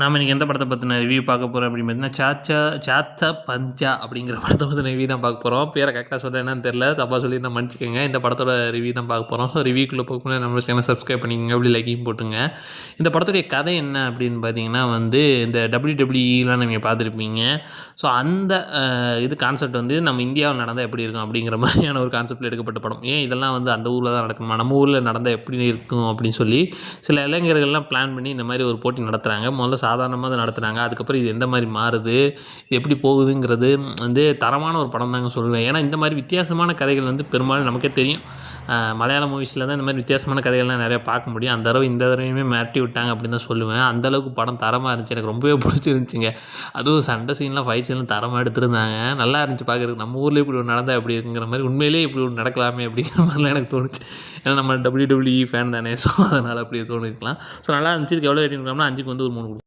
நாம இன்னைக்கு எந்த படத்தை பற்றின ரிவ்யூ பார்க்க போகிறோம் அப்படின்னு பார்த்தீங்கன்னா, சாச்சா பஞ்சா அப்படிங்கிற படத்தை பற்றின ரிவ்யூ தான் பார்க்க போகிறோம். பேரை கரெக்டாக சொல்கிறேன் என்னன்னு தெரியல, தப்பாக சொல்லி தான் மன்னிச்சிக்கோங்க. இந்த படத்தோட ரிவ்யூ தான் பார்க்க போகிறோம். ஸோ ரிவ்யூக்குள்ளே போகணும் நம்ம சேனல் சப்ஸ்கிரைப் பண்ணிக்கோங்க, அப்படி லைக்கையும் போட்டுங்க. இந்த படத்துடைய கதை என்ன அப்படின்னு பார்த்தீங்கன்னா இந்த WWE நீங்கள் பார்த்துருப்பீங்க. ஸோ அந்த இது கான்செப்ட் நம்ம இந்தியாவில் நடந்தால் எப்படி இருக்கும் அப்படிங்கிற மாதிரியான ஒரு கான்செப்டில் எடுக்கப்பட்ட படம். ஏன் இதெல்லாம் அந்த ஊரில் தான் நடக்கணுமா, நம்ம ஊரில் நடந்தால் எப்படி இருக்கும் அப்படின்னு சொல்லி சில இளைஞர்கள்லாம் பிளான் பண்ணி இந்த மாதிரி ஒரு போட்டி நடத்துகிறாங்க. முதல்ல சாதாரணமாக தான் நடத்துகிறாங்க. அதுக்கப்புறம் இது எந்த மாதிரி மாறுது, இது எப்படி போகுதுங்கிறது தரமான ஒரு படம் தாங்க சொல்லுவேன். ஏன்னா இந்த மாதிரி வித்தியாசமான கதைகள் பெரும்பாலும் நமக்கே தெரியும். மலையாள மூவிஸில் தான் இந்த மாதிரி வித்தியாசமான கதைகள்லாம் நிறையா பார்க்க முடியும். அந்த தடவையுமே மிரட்டி விட்டாங்க அப்படின்னு தான் சொல்லுவேன். அந்தளவுக்கு படம் தரமாக இருந்துச்சு. எனக்கு ரொம்பவே பிடிச்சிருந்துச்சிங்க. அதுவும் சண்டை சீன்லாம், ஃபைட் சீன்லாம் தரமாக எடுத்துருந்தாங்க. நல்லா இருந்துச்சு பார்க்குறதுக்கு. நம்ம ஊரில் இப்படி ஒன்று நடந்தால் எப்படி இருக்குங்கிற மாதிரி, உண்மையிலேயே இப்படி ஒன்று நடக்கலாமே அப்படிங்கிற மாதிரிலாம் எனக்கு தோணுச்சு. ஏன்னா நம்ம WWE ஃபேன் தானே, ஸோ அதனால் அப்படியே தோணிருக்கலாம். ஸோ நல்லா இருந்துச்சு. இதுக்கு எவ்வளோ ரேட்டிங் கொடுக்கலாம்னா 5க்கு ஒரு 3 கொடுக்கும்.